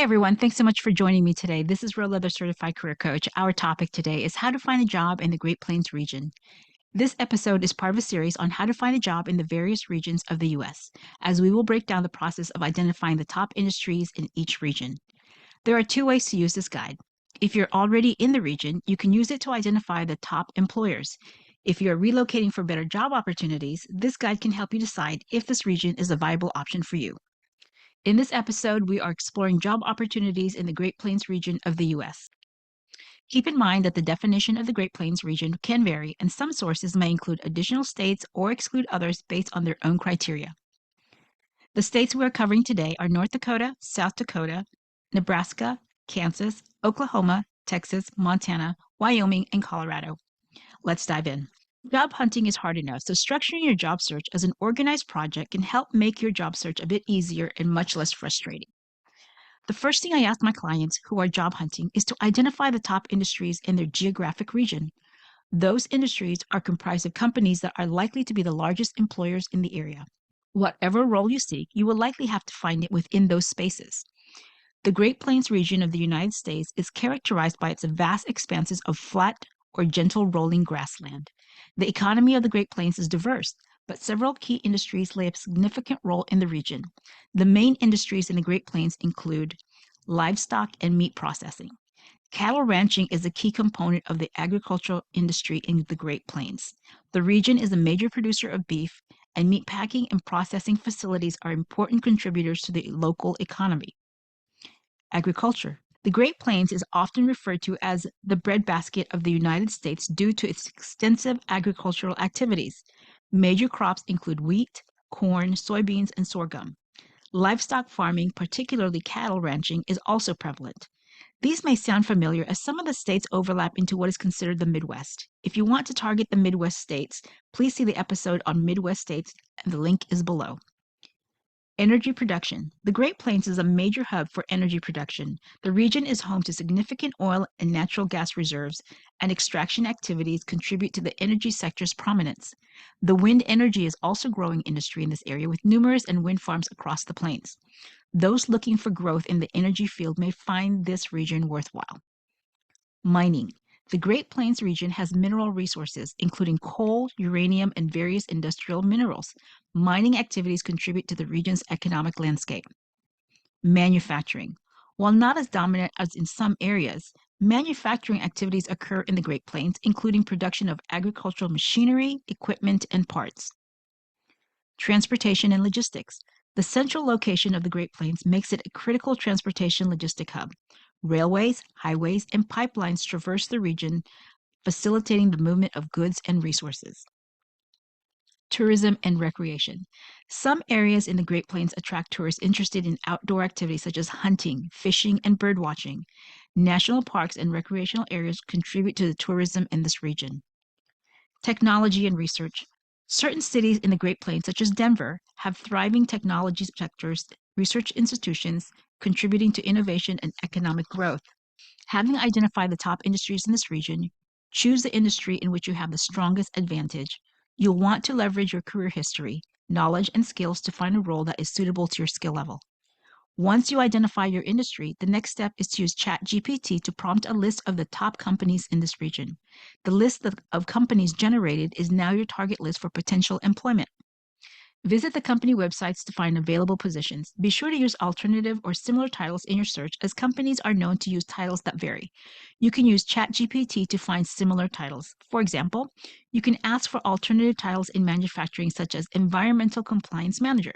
Everyone, thanks so much for joining me today. This is Real Leather Certified Career Coach. Our topic today is how to find a job in the Great Plains region. This episode is part of a series on how to find a job in the various regions of the U.S., as we will break down the process of identifying the top industries in each region. There are two ways to use this guide. If you're already in the region, you can use it to identify the top employers. If you're relocating for better job opportunities, this guide can help you decide if this region is a viable option for you. In this episode, we are exploring job opportunities in the Great Plains region of the U.S. Keep in mind that the definition of the Great Plains region can vary, and some sources may include additional states or exclude others based on their own criteria. The states we are covering today are North Dakota, South Dakota, Nebraska, Kansas, Oklahoma, Texas, Montana, Wyoming, and Colorado. Let's dive in. Job hunting is hard enough, so structuring your job search as an organized project can help make your job search a bit easier and much less frustrating. The first thing I ask my clients who are job hunting is to identify the top industries in their geographic region. Those industries are comprised of companies that are likely to be the largest employers in the area. Whatever role you seek, you will likely have to find it within those spaces. The Great Plains region of the United States is characterized by its vast expanses of flat or gentle rolling grassland. The economy of the Great Plains is diverse, but several key industries play a significant role in the region. The main industries in the Great Plains include livestock and meat processing. Cattle ranching is a key component of the agricultural industry in the Great Plains. The region is a major producer of beef, and meat packing and processing facilities are important contributors to the local economy. Agriculture. The Great Plains is often referred to as the breadbasket of the United States due to its extensive agricultural activities. Major crops include wheat, corn, soybeans, and sorghum. Livestock farming, particularly cattle ranching, is also prevalent. These may sound familiar as some of the states overlap into what is considered the Midwest. If you want to target the Midwest states, please see the episode on Midwest states, and the link is below. Energy production. The Great Plains is a major hub for energy production. The region is home to significant oil and natural gas reserves, and extraction activities contribute to the energy sector's prominence. The wind energy is also a growing industry in this area with numerous wind farms across the plains. Those looking for growth in the energy field may find this region worthwhile. Mining. The Great Plains region has mineral resources, including coal, uranium, and various industrial minerals. Mining activities contribute to the region's economic landscape. Manufacturing. While not as dominant as in some areas, manufacturing activities occur in the Great Plains, including production of agricultural machinery, equipment, and parts. Transportation and logistics. The central location of the Great Plains makes it a critical transportation logistic hub. Railways, highways, and pipelines traverse the region, facilitating the movement of goods and resources. Tourism and recreation. Some areas in the Great Plains attract tourists interested in outdoor activities such as hunting, fishing, and bird watching. National parks and recreational areas contribute to the tourism in this region. Technology and research. Certain cities in the Great Plains, such as Denver, have thriving technology sectors, research institutions contributing to innovation and economic growth. Having identified the top industries in this region, choose the industry in which you have the strongest advantage. You'll want to leverage your career history, knowledge, and skills to find a role that is suitable to your skill level. Once you identify your industry, the next step is to use ChatGPT to prompt a list of the top companies in this region. The list of companies generated is now your target list for potential employment. Visit the company websites to find available positions. Be sure to use alternative or similar titles in your search, as companies are known to use titles that vary. You can use ChatGPT to find similar titles. For example, you can ask for alternative titles in manufacturing, such as Environmental Compliance Manager.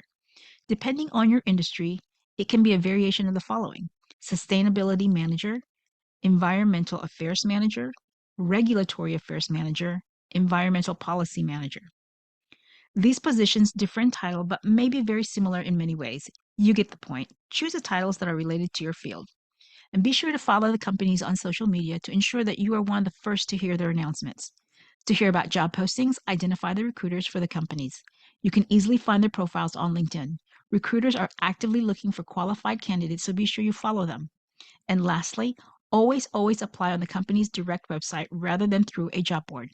Depending on your industry, it can be a variation of the following: Sustainability Manager, Environmental Affairs Manager, Regulatory Affairs Manager, Environmental Policy Manager. These positions differ in title but may be very similar in many ways. You get the point. Choose the titles that are related to your field. And be sure to follow the companies on social media to ensure that you are one of the first to hear their announcements. To hear about job postings, identify the recruiters for the companies. You can easily find their profiles on LinkedIn. Recruiters are actively looking for qualified candidates, so be sure you follow them. And lastly, always apply on the company's direct website rather than through a job board.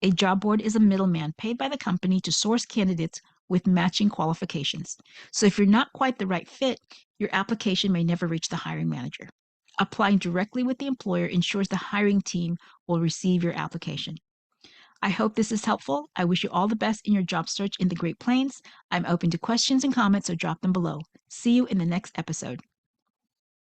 A job board is a middleman paid by the company to source candidates with matching qualifications. So if you're not quite the right fit, your application may never reach the hiring manager. Applying directly with the employer ensures the hiring team will receive your application. I hope this is helpful. I wish you all the best in your job search in the Great Plains. I'm open to questions and comments, so drop them below. See you in the next episode.